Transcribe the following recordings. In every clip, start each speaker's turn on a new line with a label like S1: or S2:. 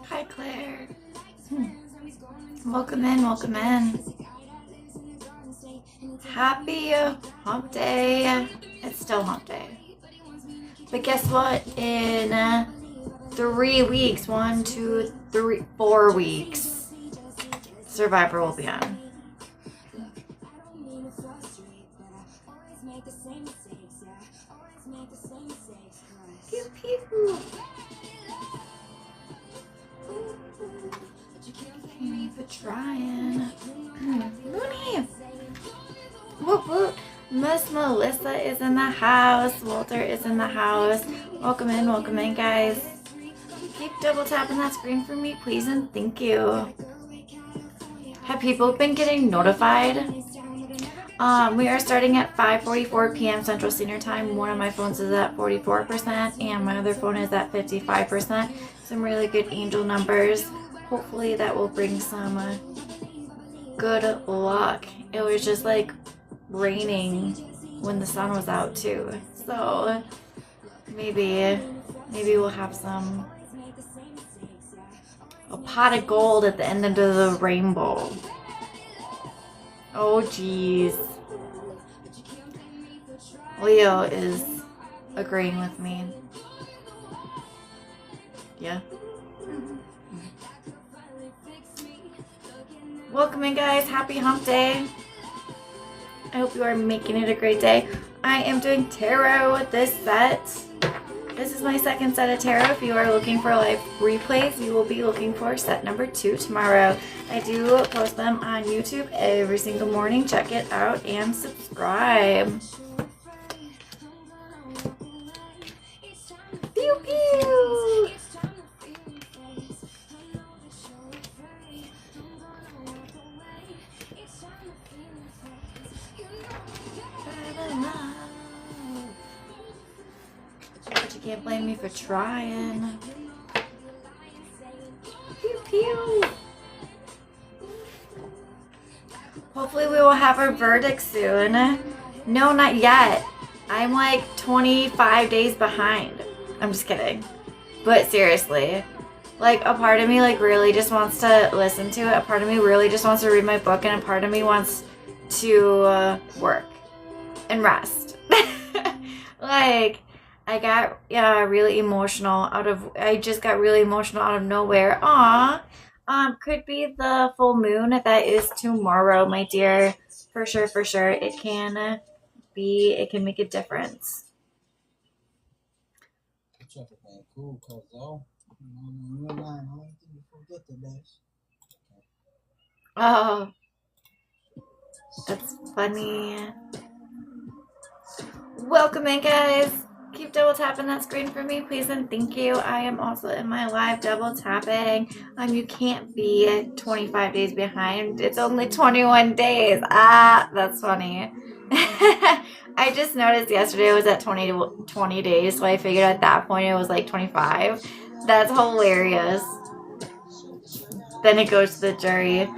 S1: Hi, Claire. Welcome in, welcome in. Happy hump day. It's still hump day. But guess what? In 3 weeks, 1, 2, 3, 4 weeks, Survivor will be on. Pew pew. For trying. Mooney. Whoop whoop. Miss Melissa is in the house. Walter is in the house. Welcome in, guys. Keep double tapping that screen for me, please, and thank you. Have people been getting notified? We are starting at 5:44 p.m. Central Standard Time. One of my phones is at 44%, and my other phone is at 55%. Some really good angel numbers. Hopefully that will bring some good luck. It was just like raining when the sun was out too, so maybe we'll have a pot of gold at the end of the rainbow. Oh geez, Leo is agreeing with me. Yeah. Welcome in, guys. Happy hump day. I hope you are making it a great day. I am doing tarot with this set. This is my second set of tarot. If you are looking for live replays, you will be looking for set number 2 tomorrow. I do post them on YouTube every single morning. Check it out and subscribe. Pew pew! But you can't blame me for trying. Pew pew! Hopefully we will have our verdict soon. No, not yet. I'm like 25 days behind. I'm just kidding. But seriously, like a part of me like really just wants to listen to it. A part of me really just wants to read my book, and a part of me wants to work and rest. Like I got really emotional I just got really emotional out of nowhere. Aw. Could be the full moon. That is tomorrow, my dear. For sure. It can make a difference. Oh, that's funny. Welcome in, guys. Keep double tapping that screen for me, please, and thank you. I am also in my live double tapping. You can't be 25 days behind. It's only 21 days. Ah, that's funny. I just noticed yesterday it was at 20 days, so I figured at that point it was like 25. That's hilarious. Then it goes to the jury.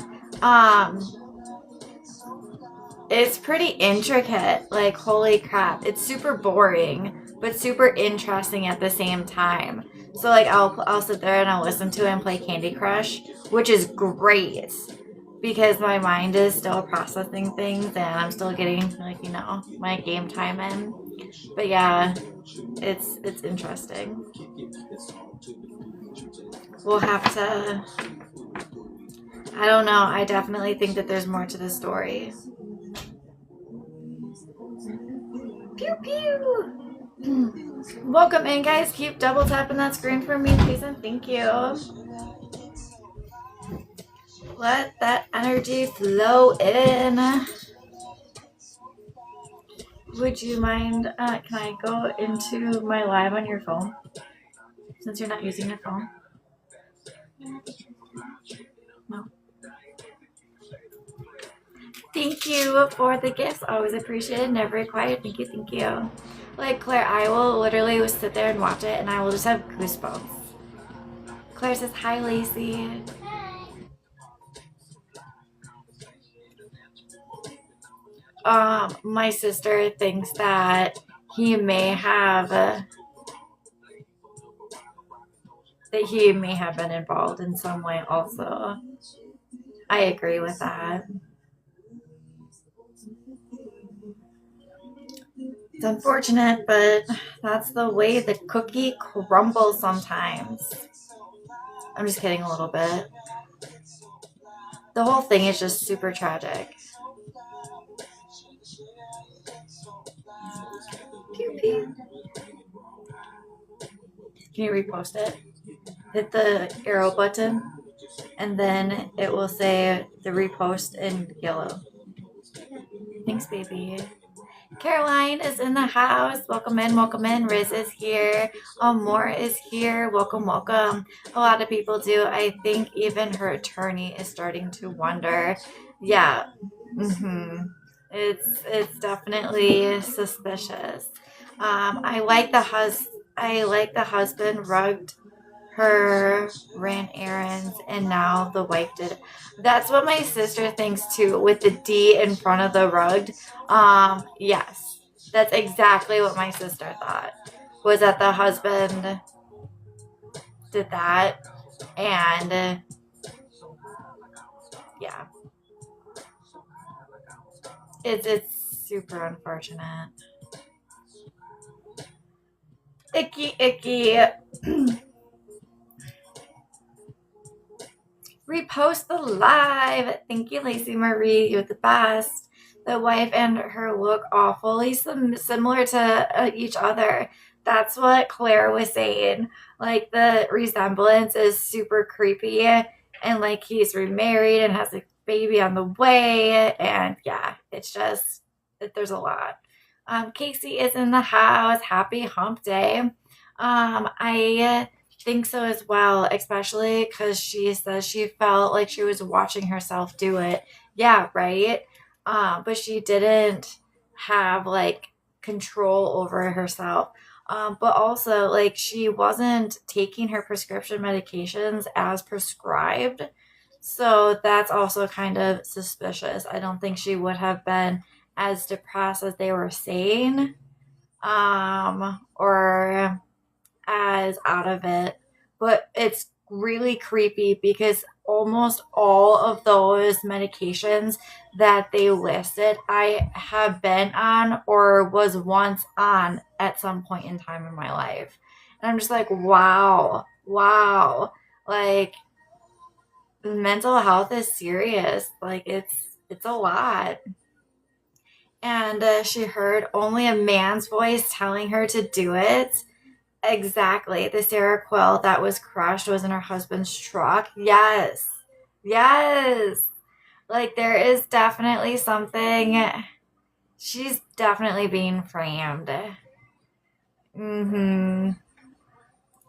S1: It's pretty intricate. Like, holy crap. It's super boring, but super interesting at the same time. So like I'll sit there and I'll listen to it and play Candy Crush, which is great because my mind is still processing things and I'm still getting like, you know, my game time in. But yeah, it's interesting. We'll have to, I don't know, I definitely think that there's more to the story. Pew pew! Welcome in, guys. Keep double tapping that screen for me, please, and thank you. Let that energy flow in. Would you mind, can I go into my live on your phone? Since you're not using your phone? No. Thank you for the gifts. Always appreciated, never required. Thank you, thank you. Like Claire, I will literally sit there and watch it and I will just have goosebumps. Claire says, hi, Lacey. My sister thinks that he may have been involved in some way also. I agree with that. It's unfortunate, but that's the way the cookie crumbles sometimes. I'm just kidding a little bit. The whole thing is just super tragic. Pew, pew. Can you repost it? Hit the arrow button and then it will say the repost in yellow. Thanks, baby. Caroline is in the house. Welcome in, welcome in. Riz is here. Moore is here. Welcome, welcome. A lot of people do. I think even her attorney is starting to wonder. Yeah. It's definitely suspicious. I like the husband rugged her, ran errands, and now the wife did. That's what my sister thinks too, with the D in front of the rugged. Yes, that's exactly what my sister thought, was that the husband did that. And yeah, it's super unfortunate. Icky. Repost the live. Thank you, Lacey Marie. You're the best. The wife and her look awfully similar to each other. That's what Claire was saying. Like, the resemblance is super creepy. And, like, he's remarried and has a baby on the way. And, yeah, it's just, there's a lot. Casey is in the house. Happy hump day. I think so as well, especially because she says she felt like she was watching herself do it. Yeah, right. But she didn't have like control over herself. But also, like, she wasn't taking her prescription medications as prescribed. So that's also kind of suspicious. I don't think she would have been as depressed as they were saying, or as out of it. But it's really creepy because almost all of those medications that they listed, I have been on or was once on at some point in time in my life. And I'm just like, wow. Like, mental health is serious. Like, it's a lot. And she heard only a man's voice telling her to do it. Exactly. The Sarah Quill that was crushed was in her husband's truck. Yes. Like, there is definitely something. She's definitely being framed.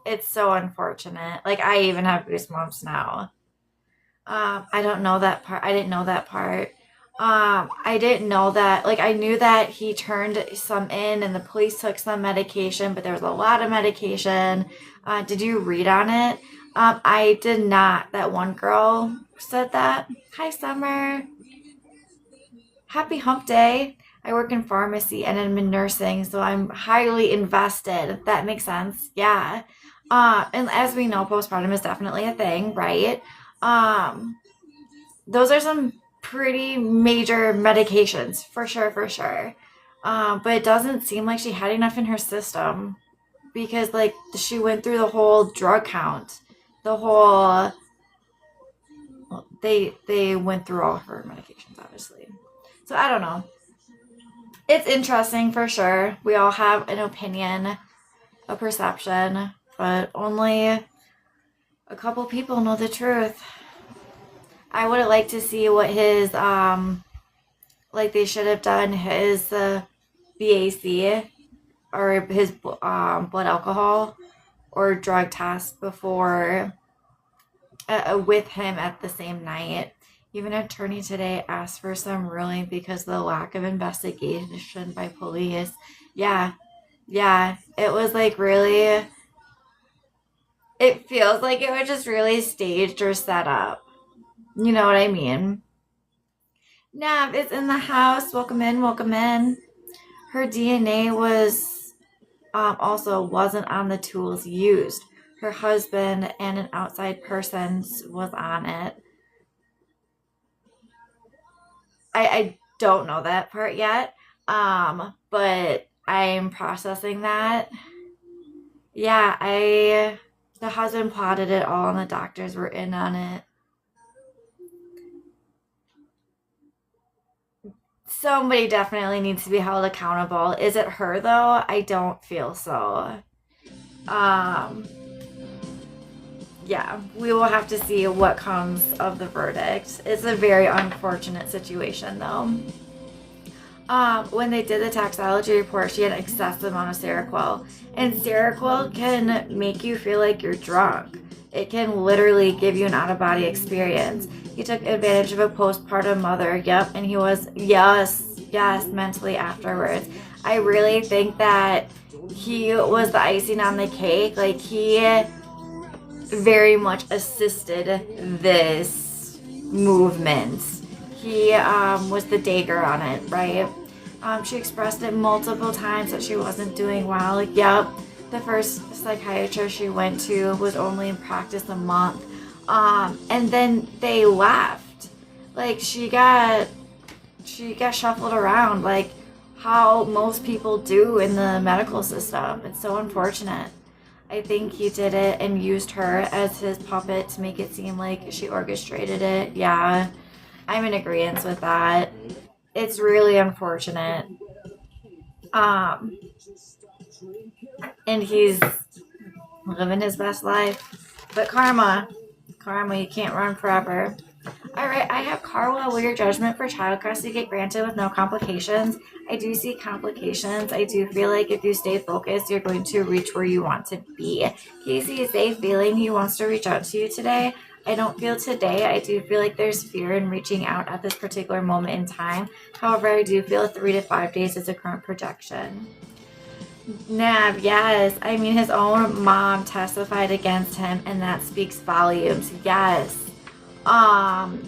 S1: It's so unfortunate. Like, I even have goosebumps now. I don't know that part. I didn't know that part. I didn't know that. Like, I knew that he turned some in and the police took some medication, but there was a lot of medication. Did you read on it? I did not. That one girl said that. Hi, Summer. Happy hump day. I work in pharmacy and I'm in nursing, so I'm highly invested. That makes sense. Yeah. And as we know, postpartum is definitely a thing, right? Those are some pretty major medications, for sure. But it doesn't seem like she had enough in her system because, like, she went through the whole drug count, the whole. Well, they went through all her medications, obviously. So I don't know. It's interesting for sure. We all have an opinion, a perception, but only a couple people know the truth. I would have liked to see what his, like they should have done his BAC or his blood alcohol or drug test before with him at the same night. Even an attorney today asked for some ruling because of the lack of investigation by police. Yeah, it was like really, it feels like it was just really staged or set up. You know what I mean? Nav is in the house. Welcome in, welcome in. Her DNA was also wasn't on the tools used. Her husband and an outside person was on it. I don't know that part yet, but I'm processing that. Yeah, the husband plotted it all and the doctors were in on it. Somebody definitely needs to be held accountable. Is it her though? I don't feel so. Yeah, we will have to see what comes of the verdict. It's a very unfortunate situation though. When they did the toxicology report, she had an excessive amount of Seroquel. And Seroquel can make you feel like you're drunk. It can literally give you an out-of-body experience. He took advantage of a postpartum mother, yep, and he was, yes, mentally afterwards. I really think that he was the icing on the cake. Like, he very much assisted this movement. He was the dagger on it, right? She expressed it multiple times that she wasn't doing well. Yep, the first psychiatrist she went to was only in practice a month. And then they left. Like, she got shuffled around like how most people do in the medical system. It's so unfortunate. I think he did it and used her as his puppet to make it seem like she orchestrated it. Yeah, I'm in agreement with that. It's really unfortunate. And he's living his best life. But karma, you can't run forever. All right, I have Carla. Will your judgment for child custody get granted with no complications? I do see complications. I do feel like if you stay focused, you're going to reach where you want to be. Casey, is they feeling he wants to reach out to you today? I don't feel today. I do feel like there's fear in reaching out at this particular moment in time. However, I do feel 3 to 5 days is a current projection. Nav, yes. I mean, his own mom testified against him, and that speaks volumes. Yes. And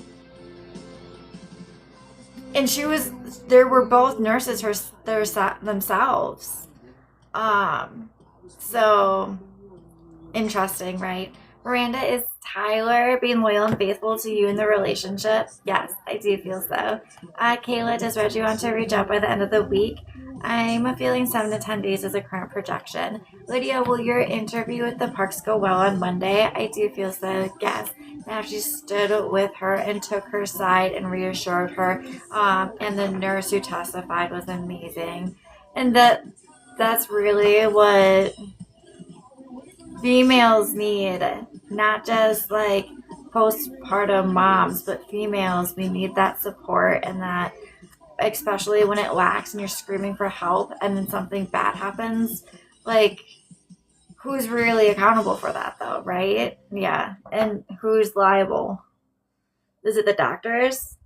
S1: there were both nurses themselves. So interesting, right? Miranda, is Tyler being loyal and faithful to you in the relationship? Yes, I do feel so. Kayla, does Reggie want to reach out by the end of the week? I'm feeling 7 to 10 days as a current projection. Lydia, will your interview with the Parks go well on Monday? I do feel so, yes. Now she stood with her and took her side and reassured her. And the nurse who testified was amazing. And that's really what females need. Not just like postpartum moms, but females. We need that support and that, especially when it lacks and you're screaming for help and then something bad happens. Like, who's really accountable for that though, right? Yeah. And who's liable? Is it the doctors?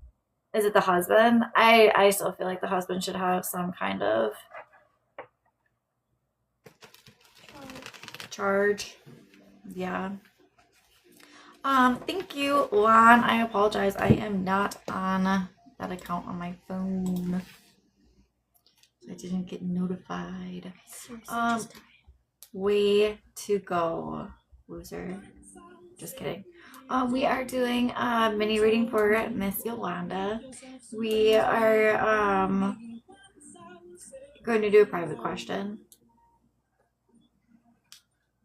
S1: Is it the husband? I still feel like the husband should have some kind of charge. Yeah. Thank you, Lon. I apologize. I am not on that account on my phone. I didn't get notified. Way to go, loser. Just kidding. We are doing a mini reading for Miss Yolanda. We are going to do a private question.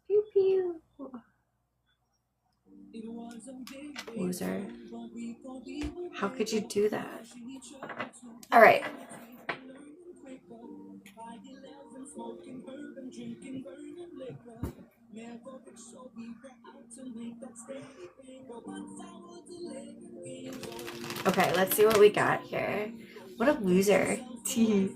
S1: Pew pew. Loser. How could you do that? All right. Okay, let's see what we got here. What a loser. She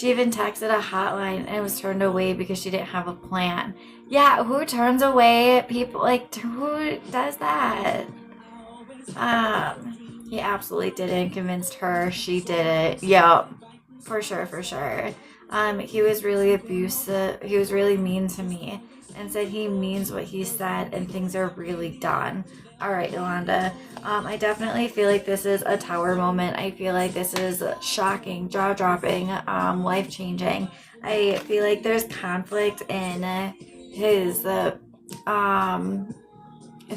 S1: even texted a hotline and was turned away because she didn't have a plan. Yeah, who turns away people? Like, who does that? He absolutely didn't. Convinced her. She did it. Yep. For sure, for sure. He was really abusive. He was really mean to me and said he means what he said and things are really done. All right, Yolanda. I definitely feel like this is a tower moment. I feel like this is shocking, jaw dropping, life changing. I feel like there's conflict in his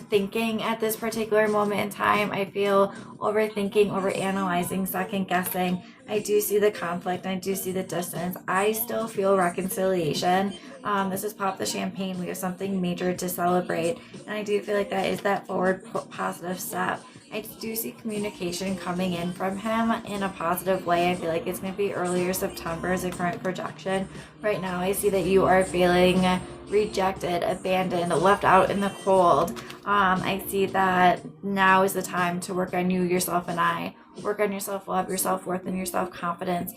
S1: thinking at this particular moment in time. I feel overthinking, overanalyzing, second guessing. I do see the conflict. I do see the distance. I still feel reconciliation. This is Pop the Champagne. We have something major to celebrate. And I do feel like that is that forward positive step. I do see communication coming in from him in a positive way. I feel like it's going to be earlier September as a current projection. Right now, I see that you are feeling rejected, abandoned, left out in the cold. I see that now is the time to work on you, yourself, and I. Work on your self-love, your self-worth, and your self-confidence.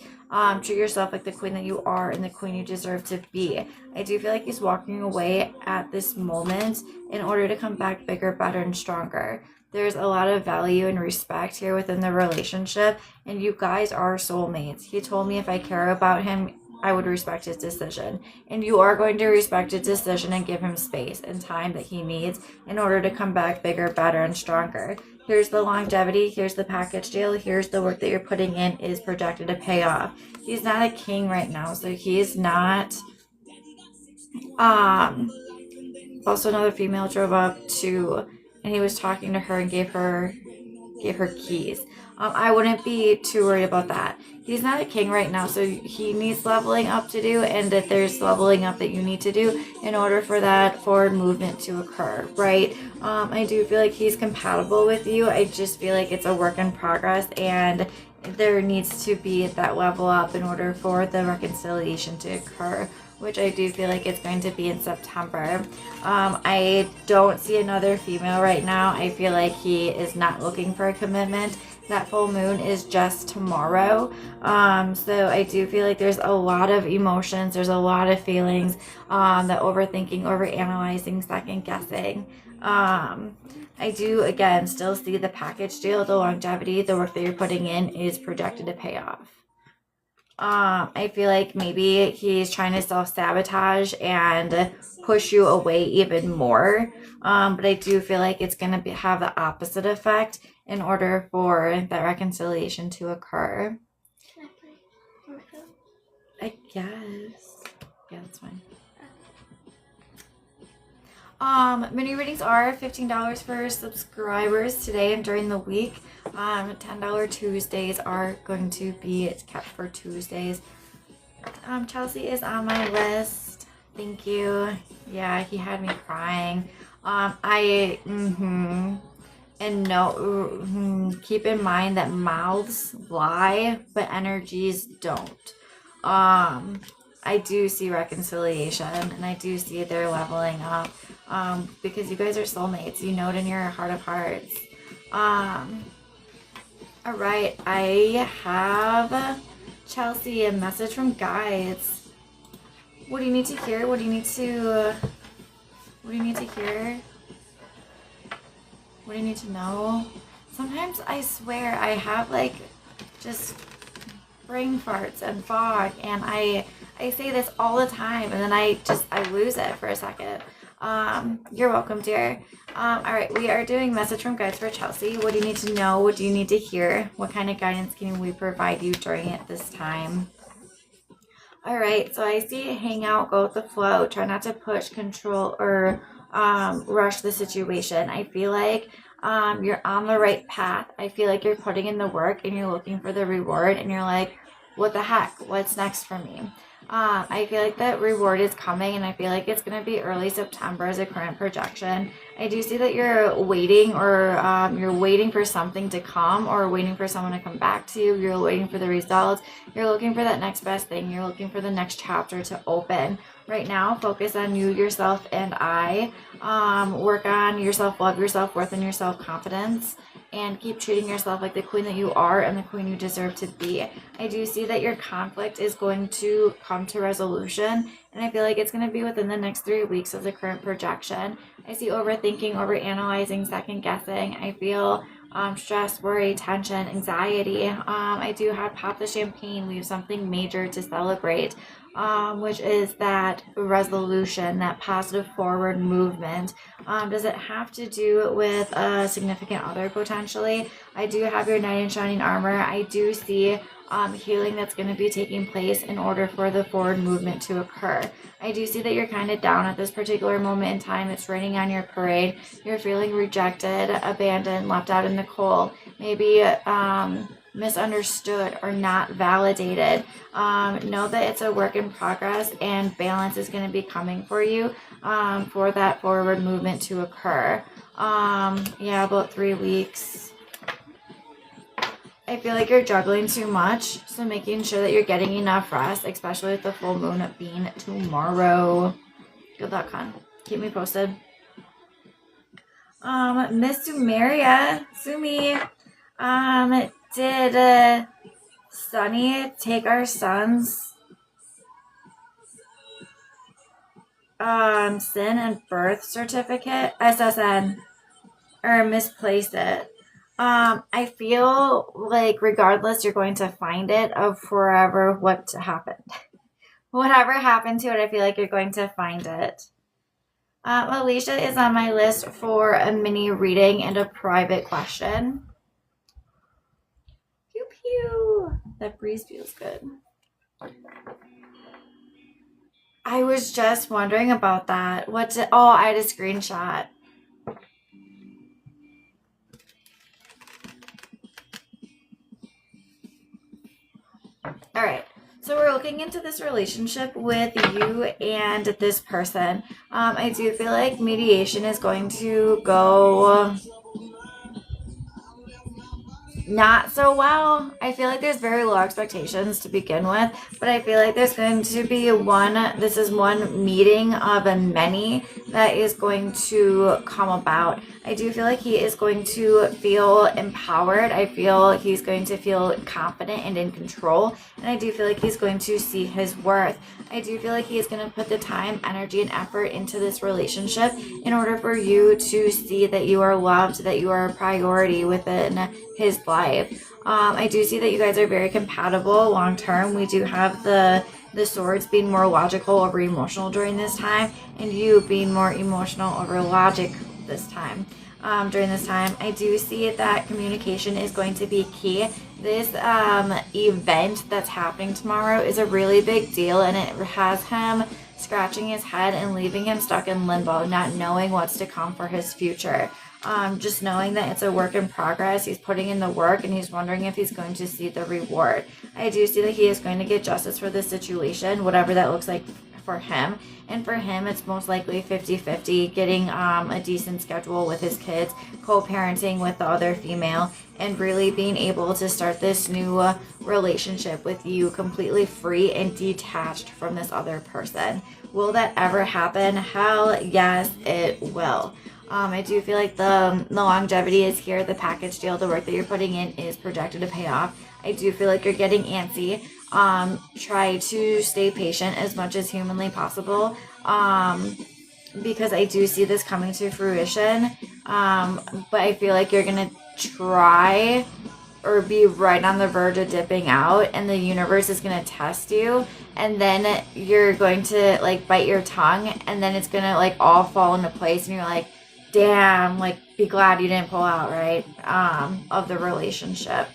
S1: Treat yourself like the queen that you are and the queen you deserve to be. I do feel like he's walking away at this moment in order to come back bigger, better, and stronger. There's a lot of value and respect here within the relationship, and you guys are soulmates. He told me if I care about him, I would respect his decision. And you are going to respect his decision and give him space and time that he needs in order to come back bigger, better, and stronger. Here's the longevity. Here's the package deal. Here's the work that you're putting in is projected to pay off. He's not a king right now, so he's not. Also, another female drove up to, and he was talking to her and gave her keys. I wouldn't be too worried about that. He's not a king right now, so he needs leveling up to do, and that there's leveling up that you need to do in order for that forward movement to occur, right? I do feel like he's compatible with you. I just feel like it's a work in progress, and there needs to be that level up in order for the reconciliation to occur, which I do feel like it's going to be in September. I don't see another female right now. I feel like he is not looking for a commitment. That full moon is just tomorrow. So I do feel like there's a lot of emotions. There's a lot of feelings, that overthinking, overanalyzing, second guessing. I do, again, still see the package deal, the longevity, the work that you're putting in is projected to pay off. I feel like maybe he's trying to self-sabotage and push you away even more. But I do feel like it's going to have the opposite effect in order for that reconciliation to occur. I guess. Yeah, that's fine. Mini readings are $15 for subscribers today and during the week. $10 Tuesdays are going to be kept for Tuesdays. Chelsea is on my list. Thank you. Yeah, he had me crying. And no, keep in mind that mouths lie, but energies don't. I do see reconciliation, and I do see they're leveling up, because you guys are soulmates. You know it in your heart of hearts. All right, I have Chelsea, a message from guides. What do you need to hear? What do you need to hear? What do you need to know? Sometimes I swear I have like just brain farts and fog, and I say this all the time, and then I lose it for a second. You're welcome, dear. All right, we are doing message from guides for Chelsea. What do you need to know? What do you need to hear? What kind of guidance can we provide you during it this time? All right, so I see hang out, go with the flow, try not to push, control, or rush the situation. I feel like you're on the right path. I feel like you're putting in the work and you're looking for the reward, and you're like, what the heck? What's next for me? I feel like that reward is coming, and I feel like it's going to be early September as a current projection. I do see that you're waiting, or you're waiting for something to come, or waiting for someone to come back to you. You're waiting for the results. You're looking for that next best thing. You're looking for the next chapter to open. Right now, focus on you, yourself, and I. Work on your self-love, your self-worth, and your self-confidence. And keep treating yourself like the queen that you are and the queen you deserve to be. I do see that your conflict is going to come to resolution, and I feel like it's going to be within the next 3 weeks of the current projection. I see overthinking, overanalyzing, second guessing. I feel stress, worry, tension, anxiety. I do have pop the champagne. We have something major to celebrate, which is that resolution, that positive forward movement. Does it have to do with a significant other potentially? I do have your knight in shining armor. I do see healing that's going to be taking place in order for the forward movement to occur. I do see that you're kind of down at this particular moment in time. It's raining on your parade. You're feeling rejected, abandoned, left out in the cold. Maybe misunderstood or not validated. Know that it's a work in progress, and balance is going to be coming for you for that forward movement to occur. Yeah, about 3 weeks. I feel like you're juggling too much, so making sure that you're getting enough rest, especially with the full moon being tomorrow. Good luck, hon. Keep me posted. Miss Sumeria, Sumi, did Sunny take our son's sin and birth certificate, SSN, or misplaced it? I feel like regardless, you're going to find it of forever what happened. Whatever happened to it, I feel like you're going to find it. Alicia is on my list for a mini reading and a private question. Pew pew. That breeze feels good. I was just wondering about that. I had a screenshot. All right, so we're looking into this relationship with you and this person. I do feel like mediation is going to go not so well. I feel like there's very low expectations to begin with, but I feel like there's going to be one meeting of a many that is going to come about. I do feel like he is going to feel empowered. I feel he's going to feel confident and in control, and I do feel like he's going to see his worth. I do feel like he is going to put the time, energy, and effort into this relationship in order for you to see that you are loved, that you are a priority within his life. I do see that you guys are very compatible long term. We do have the swords being more logical over emotional during this time, and you being more emotional over logic this time. During this time, I do see that communication is going to be key. This event that's happening tomorrow is a really big deal, and it has him scratching his head and leaving him stuck in limbo, not knowing what's to come for his future. Just knowing that it's a work in progress. He's putting in the work, and he's wondering if he's going to see the reward. I do see that he is going to get justice for this situation, whatever that looks like for him. And for him, it's most likely 50-50, getting a decent schedule with his kids, co-parenting with the other female, and really being able to start this new relationship with you completely free and detached from this other person. Will that ever happen? Hell yes, it will. I do feel like the longevity is here. The package deal, the work that you're putting in is projected to pay off. I do feel like you're getting antsy. Try to stay patient as much as humanly possible, because I do see this coming to fruition. But I feel like you're going to try or be right on the verge of dipping out, and the universe is going to test you, and then you're going to like bite your tongue, and then it's going to like all fall into place, and you're like, damn, like be glad you didn't pull out, right? Of the relationship.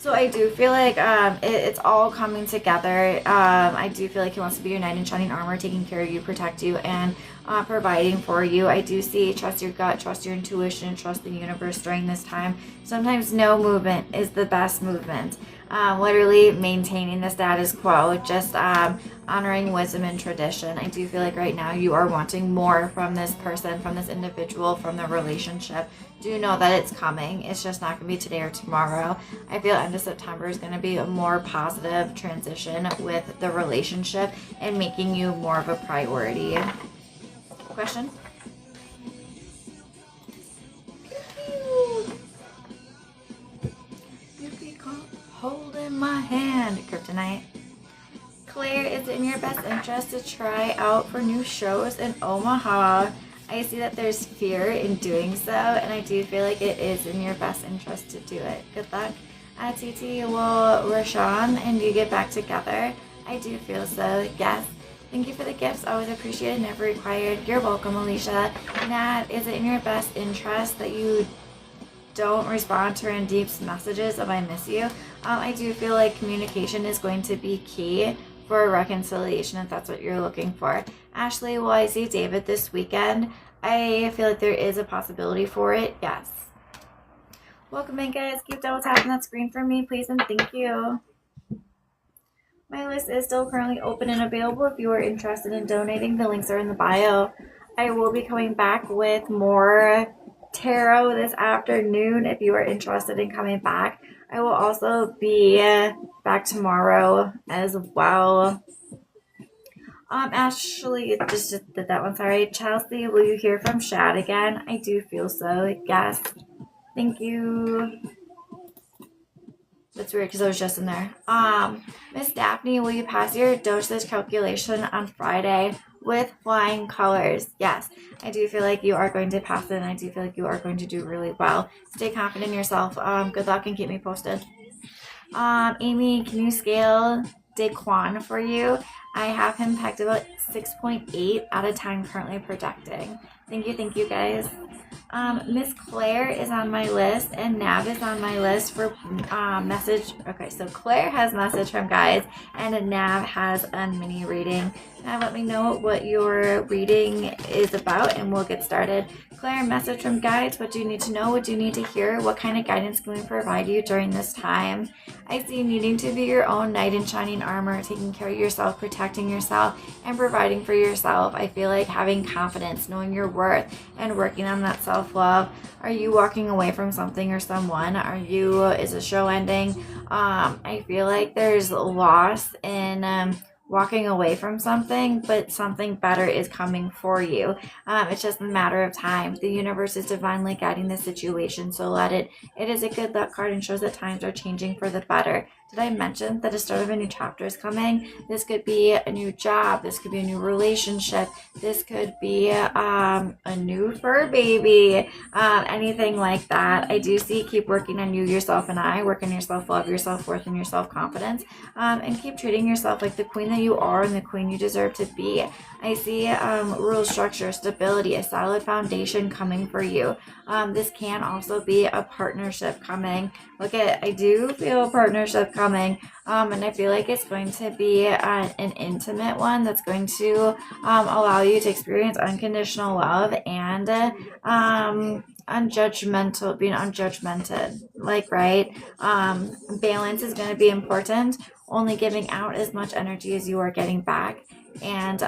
S1: So I do feel like it's all coming together. I do feel like he wants to be your knight in shining armor, taking care of you, protect you, and providing for you. I do see trust your gut, trust your intuition, trust the universe during this time. Sometimes no movement is the best movement. Literally maintaining the status quo, just honoring wisdom and tradition. I do feel like right now you are wanting more from this person, from this individual, from the relationship. Do know that it's coming. It's just not going to be today or tomorrow. I feel end of September is going to be a more positive transition with the relationship and making you more of a priority. Question? You be holding my hand, Kryptonite. Claire, is it in your best interest to try out for new shows in Omaha? I see that there's fear in doing so, and I do feel like it is in your best interest to do it. Good luck. TT, will Rashawn and you get back together? I do feel so, yes. Thank you for the gifts. Always appreciated, never required. You're welcome, Alicia. Nat, is it in your best interest that you don't respond to Randeep's messages of I miss you? I do feel like communication is going to be key for reconciliation if that's what you're looking for. Ashley, will I see David this weekend? I feel like there is a possibility for it, yes. Welcome in, guys. Keep double tapping that screen for me, please, and thank you. My list is still currently open and available if you are interested in donating. The links are in the bio. I will be coming back with more tarot this afternoon if you are interested in coming back. I will also be back tomorrow as well. Ashley just did that one. Sorry. Chelsea, will you hear from Shad again? I do feel so. Yes. Thank you. That's weird because I was just in there. Miss Daphne, will you pass your dosage calculation on Friday with flying colors? Yes. I do feel like you are going to pass it, and I do feel like you are going to do really well. Stay confident in yourself. Good luck and keep me posted. Amy, can you scale Daquan for you? I have him pegged about 6.8 out of 10 currently projecting. Thank you guys. Miss Claire is on my list and Nav is on my list for message. Okay, so Claire has message from guides and Nav has a mini reading. Now let me know what your reading is about and we'll get started. Claire, message from guides. What do you need to know? What do you need to hear? What kind of guidance can we provide you during this time? I see needing to be your own knight in shining armor, taking care of yourself, protecting yourself, and providing for yourself. I feel like having confidence, knowing your worth, and working on that self-love. Are you walking away from something or someone? Is the show ending? I feel like there's loss in walking away from something, but something better is coming for you. It's just a matter of time. The universe is divinely guiding the situation, so let it. It is a good luck card and shows that times are changing for the better. Did I mention that the start of a new chapter is coming? This could be a new job. This could be a new relationship. This could be a new fur baby. Anything like that. I do see keep working on you, yourself, and I. Work on your self-love, your self-worth, and your self-confidence. And keep treating yourself like the queen that you are and the queen you deserve to be. I see rule, structure, stability, a solid foundation coming for you. This can also be a partnership coming. I do feel a partnership coming, and I feel like it's going to be an intimate one that's going to allow you to experience unconditional love and being unjudgmented, right? Balance is going to be important, only giving out as much energy as you are getting back, and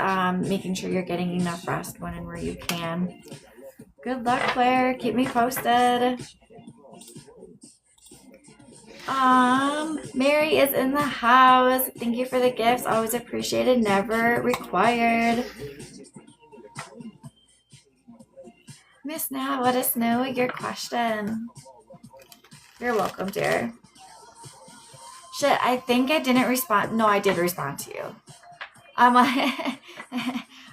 S1: making sure you're getting enough rest when and where you can. Good luck, Claire. Keep me posted. Mary is in the house. Thank you for the gifts. Always appreciated, never required. Miss Nav, let us know your question. You're welcome, dear. Shit, I think I didn't respond. No, I did respond to you. I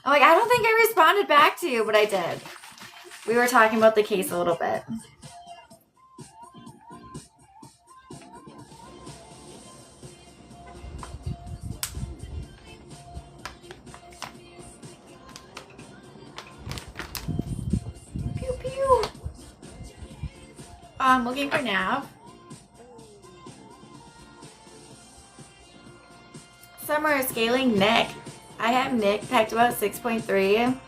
S1: don't think I responded back to you, but I did. We were talking about the case a little bit. Pew pew. Looking for Nav. Summer scaling Nick. I have Nick pegged about 6.3.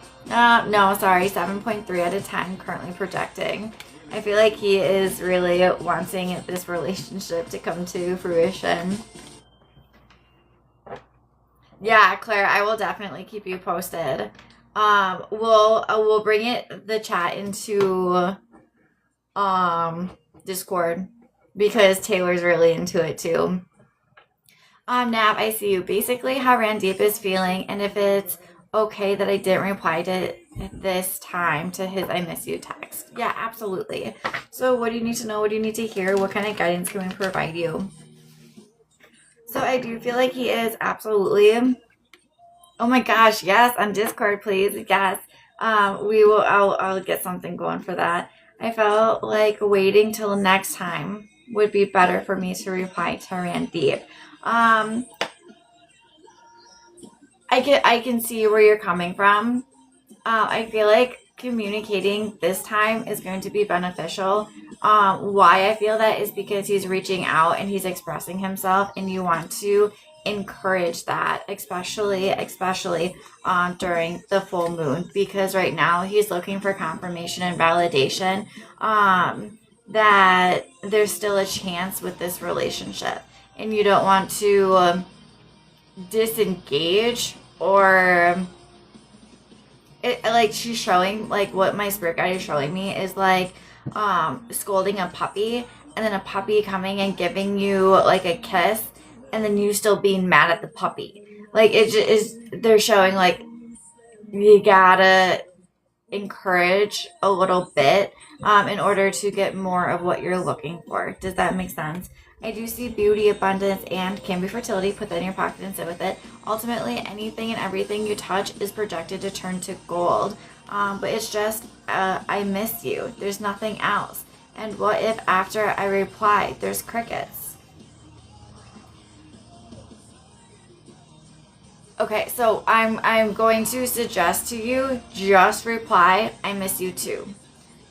S1: No, sorry, 7.3 out of 10 currently projecting. I feel like he is really wanting this relationship to come to fruition. Yeah, Claire, I will definitely keep you posted. We'll bring the chat into Discord because Taylor's really into it too. Nav, I see you. Basically, how Randeep is feeling, and if it's okay that I didn't reply to this time to his I miss you text. Yeah, absolutely. So what do you need to know? What do you need to hear? What kind of guidance can we provide you? So I do feel like he is absolutely. Oh my gosh, yes, on Discord, please. Yes. We will I'll get something going for that. I felt like waiting till next time would be better for me to reply to Randeep. I can see where you're coming from. I feel like communicating this time is going to be beneficial. Why I feel that is because he's reaching out and he's expressing himself, and you want to encourage that, especially during the full moon, because right now he's looking for confirmation and validation that there's still a chance with this relationship, and you don't want to disengage or like she's showing, like what my spirit guide is showing me is like scolding a puppy, and then a puppy coming and giving you like a kiss, and then you still being mad at the puppy. Like it just is, they're showing like you gotta encourage a little bit in order to get more of what you're looking for. Does that make sense? I do see beauty, abundance, and can be fertility. Put that in your pocket and sit with it. Ultimately, anything and everything you touch is projected to turn to gold. But it's just, I miss you. There's nothing else. And what if after I reply, there's crickets? Okay, so I'm going to suggest to you, just reply, I miss you too.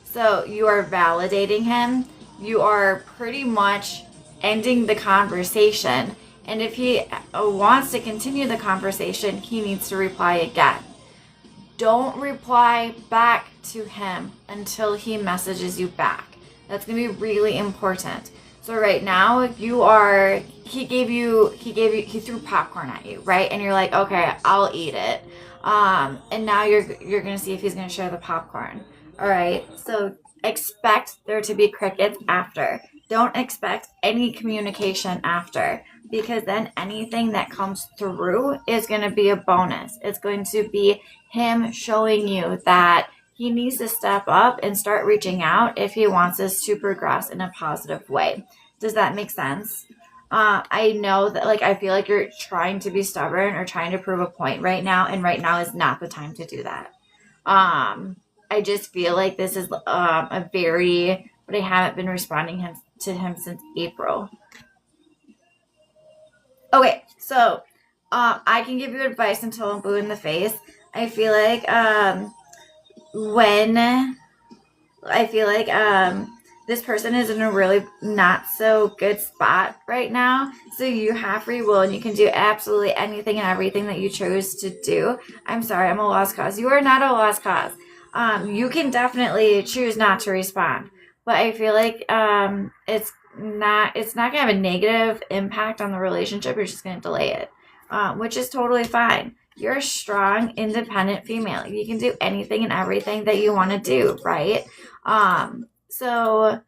S1: So you are validating him. You are pretty much ending the conversation, and if he wants to continue the conversation, he needs to reply again. Don't reply back to him until he messages you back. That's going to be really important. So right now he threw popcorn at you, right? And you're like, okay, I'll eat it. And now you're going to see if he's going to share the popcorn. All right. So expect there to be crickets after. Don't expect any communication after, because then anything that comes through is going to be a bonus. It's going to be him showing you that he needs to step up and start reaching out if he wants us to progress in a positive way. Does that make sense? I know that, like, I feel like you're trying to be stubborn or trying to prove a point right now, and right now is not the time to do that. I just feel like this is but I haven't been responding to him since April. Okay, so I can give you advice until I'm blue in the face. I feel like this person is in a really not so good spot right now. So you have free will and you can do absolutely anything and everything that you chose to do. I'm sorry, I'm a lost cause. You are not a lost cause. You can definitely choose not to respond, but I feel like it's not gonna have a negative impact on the relationship. You're just gonna delay it, which is totally fine. You're a strong, independent female. You can do anything and everything that you want to do, right? So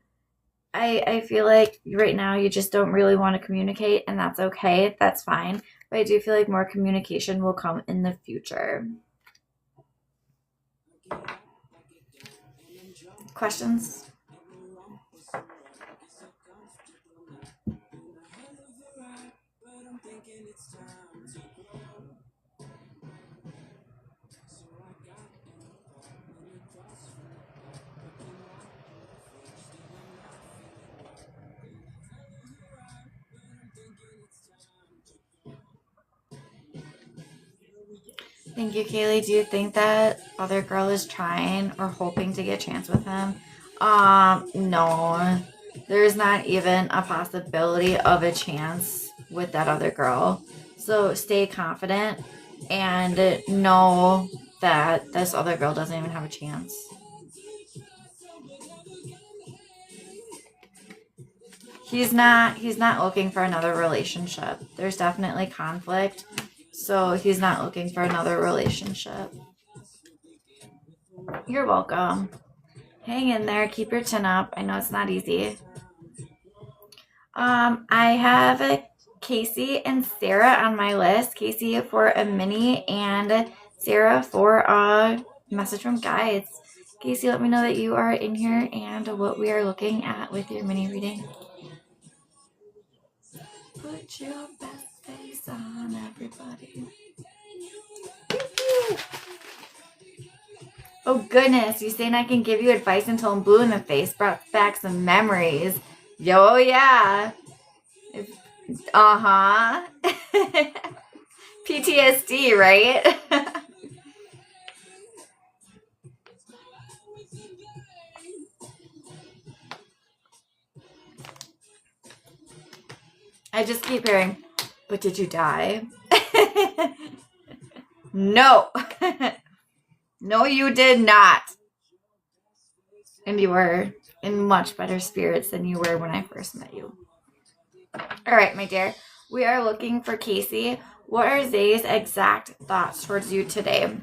S1: I feel like right now you just don't really want to communicate, and that's okay. That's fine. But I do feel like more communication will come in the future. Questions? Thank you, Kaylee. Do you think that other girl is trying or hoping to get a chance with him? No. There's not even a possibility of a chance with that other girl. So stay confident and know that this other girl doesn't even have a chance. He's not looking for another relationship. There's definitely conflict. So he's not looking for another relationship. You're welcome. Hang in there. Keep your chin up. I know it's not easy. I have Casey and Sarah on my list. Casey for a mini and Sarah for a message from guides. Casey, let me know that you are in here and what we are looking at with your mini reading. Put your best face on, everybody. Oh goodness, you saying I can give you advice until I'm blue in the face? Brought back some memories. Yo, yeah. Uh-huh. PTSD, right? I just keep hearing, but did you die? No. No, you did not. And you were in much better spirits than you were when I first met you. All right, my dear. We are looking for Casey. What are Zay's exact thoughts towards you today?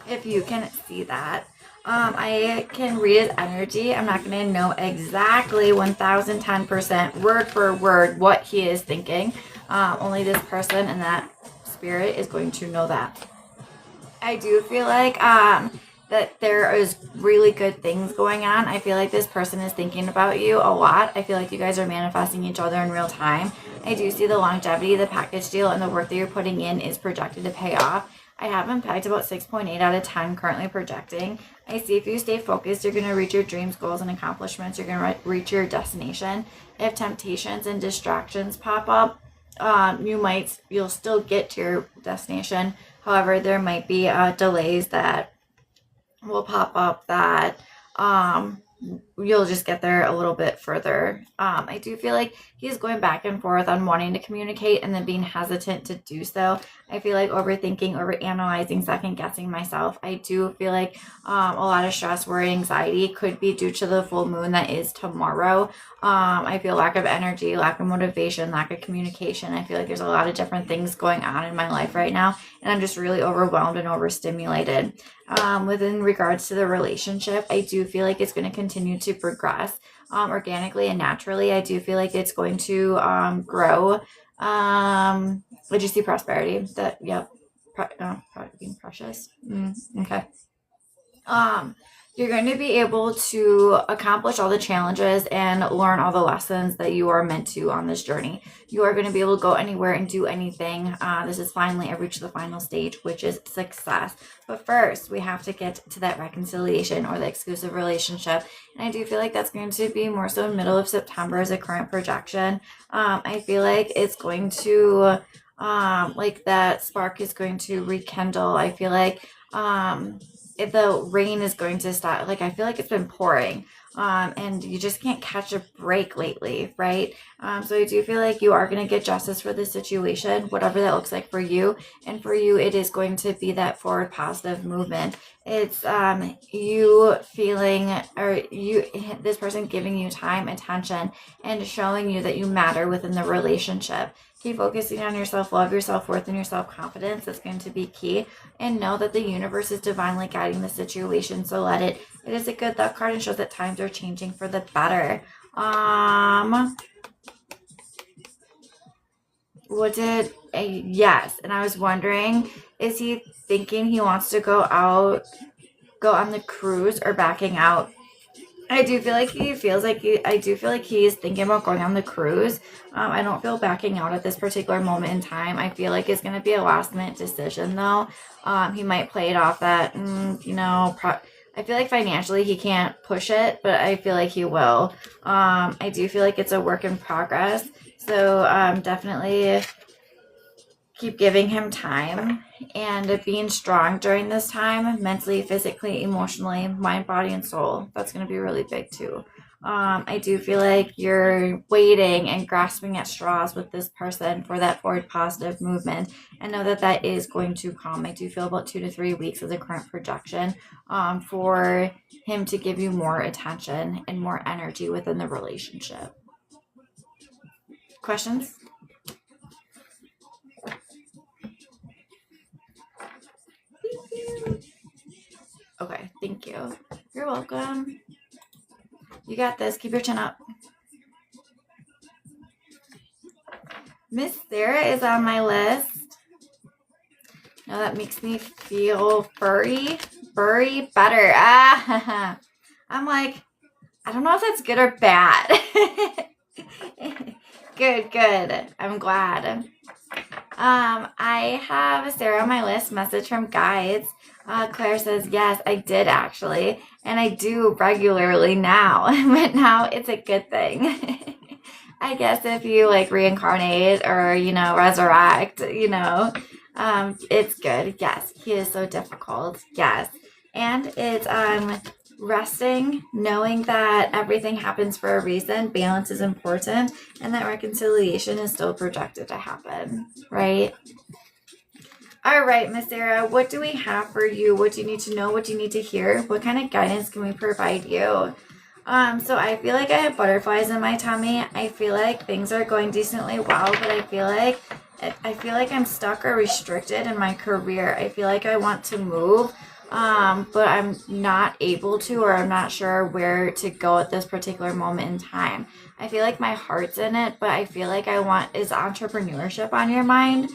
S1: If you can see that. I can read his energy. I'm not going to know exactly 1010% word for word what he is thinking. Only this person and that spirit is going to know that. I do feel like that there is really good things going on. I feel like this person is thinking about you a lot. I feel like you guys are manifesting each other in real time. I do see the longevity, the package deal, and the work that you're putting in is projected to pay off. I have him pegged about 6.8 out of 10 currently projecting. I see if you stay focused, you're going to reach your dreams, goals, and accomplishments. You're going to reach your destination. If temptations and distractions pop up, you'll still get to your destination. However, there might be delays that will pop up that you'll just get there a little bit further. I do feel like he's going back and forth on wanting to communicate and then being hesitant to do so. I feel like overthinking, overanalyzing, second guessing myself. I do feel like a lot of stress, worry, anxiety could be due to the full moon that is tomorrow. I feel lack of energy, lack of motivation, lack of communication. I feel like there's a lot of different things going on in my life right now, and I'm just really overwhelmed and overstimulated. Within regards to the relationship, I do feel like it's going to continue to progress organically and naturally. I do feel like it's going to grow. Would you see prosperity? That, yep. Being precious. Okay. You're going to be able to accomplish all the challenges and learn all the lessons that you are meant to on this journey. You are going to be able to go anywhere and do anything. This is finally, I've reached the final stage, which is success. But first, we have to get to that reconciliation or the exclusive relationship. And I do feel like that's going to be more so in middle of September as a current projection. I feel like it's going to, like that spark is going to rekindle. I feel like, if the rain is going to stop, like I feel like it's been pouring, and you just can't catch a break lately, right? So I do feel like you are going to get justice for the situation, whatever that looks like for you. And for you, it is going to be that forward positive movement. It's you feeling, or this person giving you time, attention, and showing you that you matter within the relationship. Keep focusing on your self-love, your self-worth, and your self-confidence. That's going to be key. And know that the universe is divinely guiding the situation. So let it. It is a good luck card and shows that times are changing for the better. Yes. And I was wondering, is he thinking he wants to go on the cruise or backing out? I do feel like he is thinking about going on the cruise. I don't feel backing out at this particular moment in time. I feel like it's going to be a last minute decision though. He might play it off that, I feel like financially he can't push it, but I feel like he will. I do feel like it's a work in progress. So definitely keep giving him time and being strong during this time, mentally, physically, emotionally, mind, body, and soul. That's going to be really big too. I do feel like you're waiting and grasping at straws with this person for that forward positive movement. I know that that is going to come. I do feel about 2 to 3 weeks as a current projection for him to give you more attention and more energy within the relationship. Questions? Okay, thank you. You're welcome. You got this. Keep your chin up. Miss Sarah is on my list. Now that makes me feel furry better. I'm like, I don't know if that's good or bad. Good. I'm glad. I have Sarah on my list. Message from guides. Claire says, yes, I did actually. And I do regularly now. But now it's a good thing. I guess if you like reincarnate or, resurrect, it's good. Yes, he is so difficult. Yes. And it's resting, knowing that everything happens for a reason, balance is important, and that reconciliation is still projected to happen, right? All right, Miss Sarah, what do we have for you? What do you need to know? What do you need to hear? What kind of guidance can we provide you? So I feel like I have butterflies in my tummy. I feel like things are going decently well, but I feel like I'm stuck or restricted in my career. I feel like I want to move, but I'm not able to, or I'm not sure where to go at this particular moment in time. I feel like my heart's in it, but I feel like is entrepreneurship on your mind?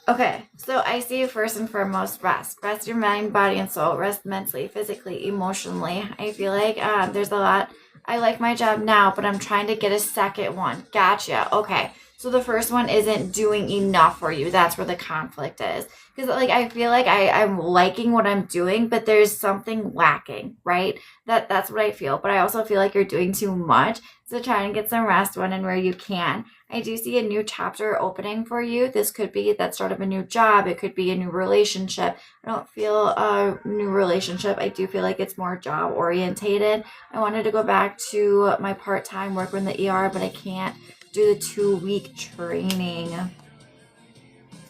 S1: Okay, so I see you first and foremost rest. Rest your mind, body, and soul. Rest mentally, physically, emotionally. I feel like there's a lot. I like my job now, but I'm trying to get a second one. Gotcha. Okay. So the first one isn't doing enough for you. That's where the conflict is. Because I feel like I'm liking what I'm doing, but there's something lacking, right? That's what I feel. But I also feel like you're doing too much. So try and get some rest when and where you can. I do see a new chapter opening for you. This could be that start of a new job. It could be a new relationship. I don't feel a new relationship. I do feel like it's more job orientated. I wanted to go back to my part-time work in the ER, but I can't do the 2-week training.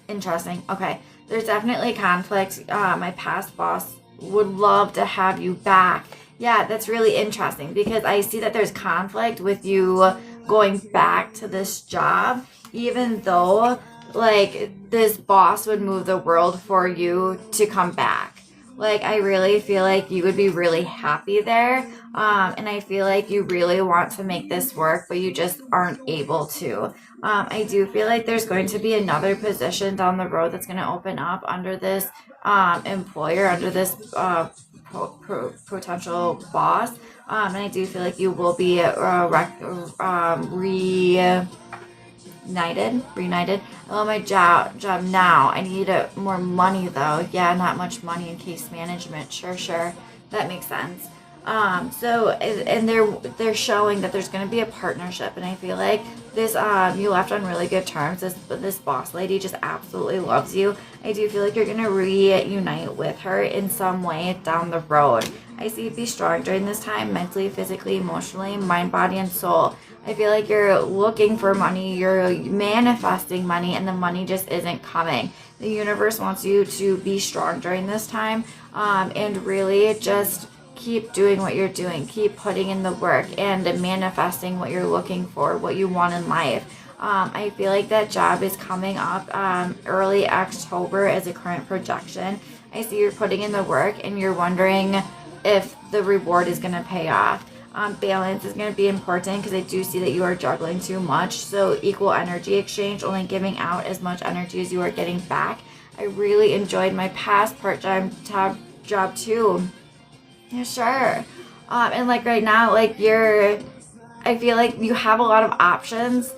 S1: Interesting. Okay. There's definitely conflict. My past boss would love to have you back. Yeah, that's really interesting because I see that there's conflict with you going back to this job, even though this boss would move the world for you to come back. I really feel like you would be really happy there. And I feel like you really want to make this work, but you just aren't able to. I do feel like there's going to be another position down the road that's going to open up under this employer, under this potential boss. And I do feel like you will be reunited. I love my job now. I need more money though. Yeah, not much money in case management. Sure. That makes sense. And they're showing that there's going to be a partnership, and I feel like this you left on really good terms. This boss lady just absolutely loves you. I do feel like you're going to reunite with her in some way down the road. I see you be strong during this time, mentally, physically, emotionally, mind, body, and soul. I feel like you're looking for money, you're manifesting money, and the money just isn't coming. The universe wants you to be strong during this time, and really just keep doing what you're doing. Keep putting in the work and manifesting what you're looking for, what you want in life. I feel like that job is coming up early October as a current projection. I see you're putting in the work and you're wondering if the reward is going to pay off. Balance is going to be important because I do see that you are juggling too much. So equal energy exchange, only giving out as much energy as you are getting back. I really enjoyed my past part-time job too. Yeah, sure. And right now, I feel like you have a lot of options.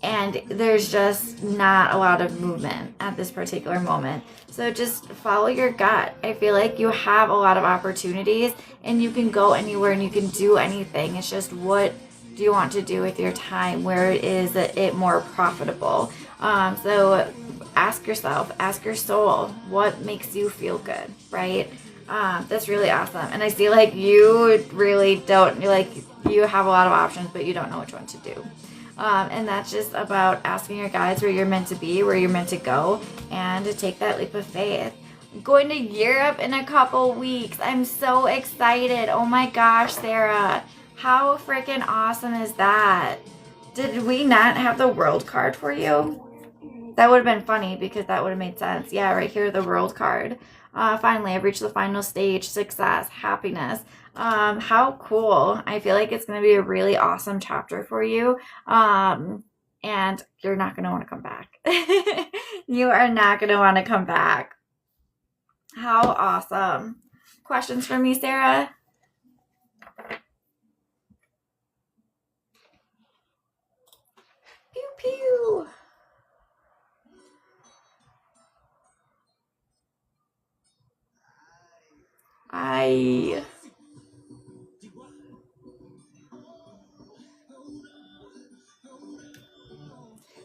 S1: And there's just not a lot of movement at this particular moment. So just follow your gut. I feel like you have a lot of opportunities and you can go anywhere and you can do anything. It's just what do you want to do with your time? Where is it more profitable? So ask yourself, ask your soul, what makes you feel good, right? That's really awesome. And I see like you really don't, like you have a lot of options, but you don't know which one to do. And that's just about asking your guides where you're meant to be, where you're meant to go, and to take that leap of faith. I'm going to Europe in a couple weeks. I'm so excited. Oh my gosh, Sarah. How freaking awesome is that? Did we not have the world card for you? That would have been funny because that would have made sense. Yeah, right here, the world card. Finally, I've reached the final stage. Success, happiness. How cool. I feel like it's going to be a really awesome chapter for you. And you're not going to want to come back. You are not going to want to come back. How awesome. Questions for me, Sarah? Pew, pew.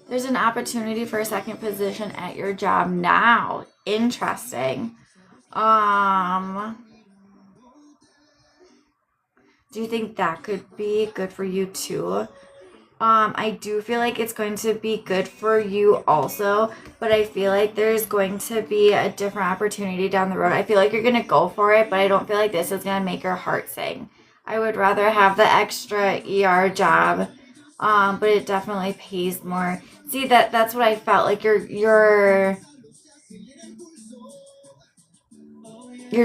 S1: There's an opportunity for a second position at your job now. Interesting. Do you think that could be good for you too? I do feel like it's going to be good for you also, but I feel like there's going to be a different opportunity down the road. I feel like you're going to go for it, but I don't feel like this is going to make your heart sing. I would rather have the extra ER job, but it definitely pays more. See, that's what I felt like your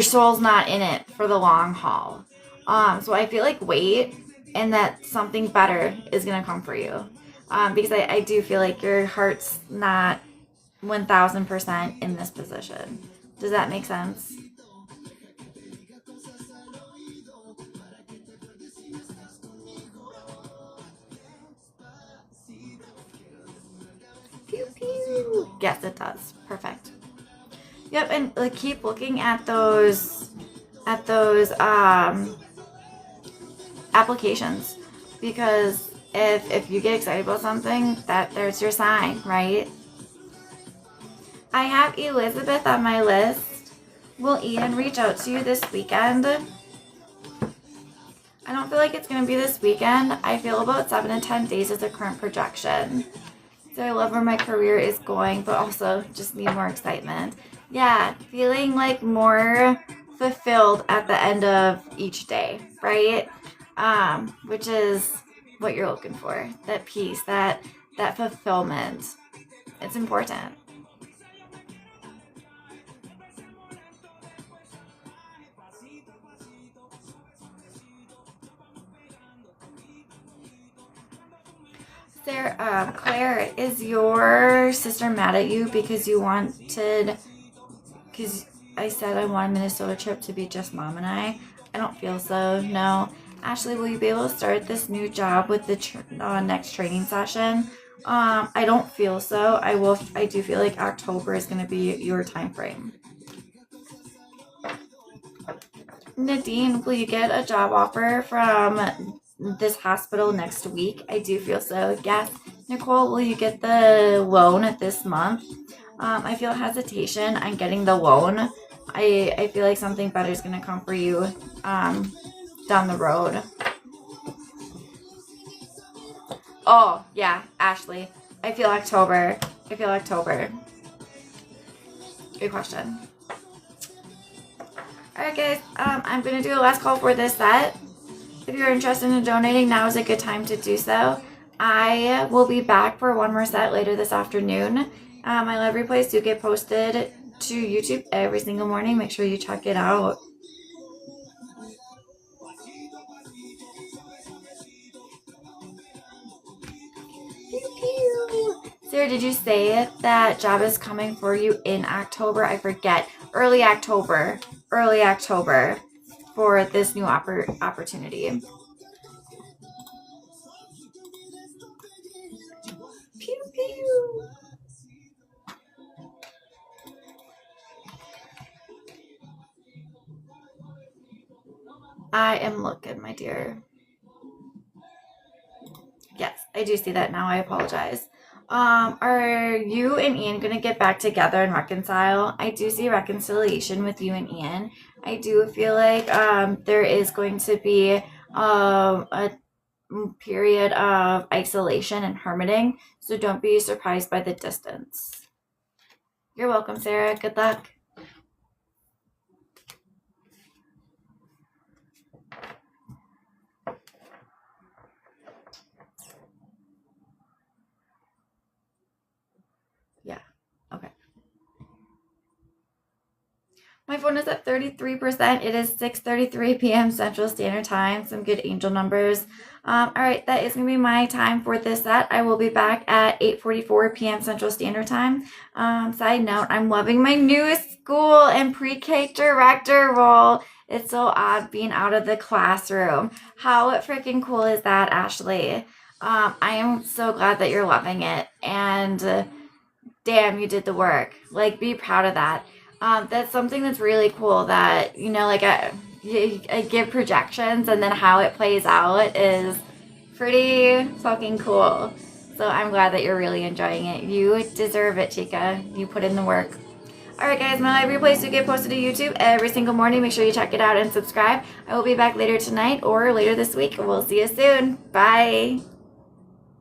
S1: soul's not in it for the long haul. So I feel like wait, and that something better is gonna come for you. Because I do feel like your heart's not 1000% in this position. Does that make sense? Pew pew. Yes, it does. Perfect. Yep, and like keep looking at those applications, because if you get excited about something, that there's your sign, right? I have Elizabeth on my list. Will Ian reach out to you this weekend? I don't feel like it's going to be this weekend. I feel about 7 to 10 days is the current projection. So I love where my career is going, but also just need more excitement. Yeah, feeling like more fulfilled at the end of each day, right? Which is what you're looking for. That peace, that fulfillment. It's important. Sarah, Claire, is your sister mad at you because because I said I want a Minnesota trip to be just mom and I? I don't feel so, no. Ashley, will you be able to start this new job with the next training session? I don't feel so. I do feel like October is going to be your time frame. Nadine, will you get a job offer from this hospital next week? I do feel so. Yes. Nicole, will you get the loan this month? I feel hesitation on getting the loan. I feel like something better is going to come for you down the road. Oh, yeah, Ashley. I feel October. Good question. Alright guys, I'm going to do a last call for this set. If you're interested in donating, now is a good time to do so. I will be back for one more set later this afternoon. My live replays do get posted to YouTube every single morning. Make sure you check it out. Sarah, did you say that job is coming for you in October? I forget. Early October for this new opportunity. Pew pew. I am looking, my dear. Yes, I do see that now. I apologize. Are you and Ian gonna get back together and reconcile? I do see reconciliation with you and Ian. I do feel like there is going to be a period of isolation and hermiting, so don't be surprised by the distance. You're welcome, Sarah. Good luck. Yeah. Okay. My phone is at 33%. It is 6:33 p.m. Central Standard Time. Some good angel numbers. All right, that is going to be my time for this set. I will be back at 8:44 p.m. Central Standard Time. Side note, I'm loving my new school and pre-K director role. It's so odd being out of the classroom. How freaking cool is that, Ashley? I am so glad that you're loving it. And damn, you did the work. Like, be proud of that. That's something that's really cool that, like I give projections and then how it plays out is pretty fucking cool. So I'm glad that you're really enjoying it. You deserve it, Chica. You put in the work. Alright guys, my live replays do get posted to YouTube every single morning. Make sure you check it out and subscribe. I will be back later tonight or later this week. We'll see you soon. Bye.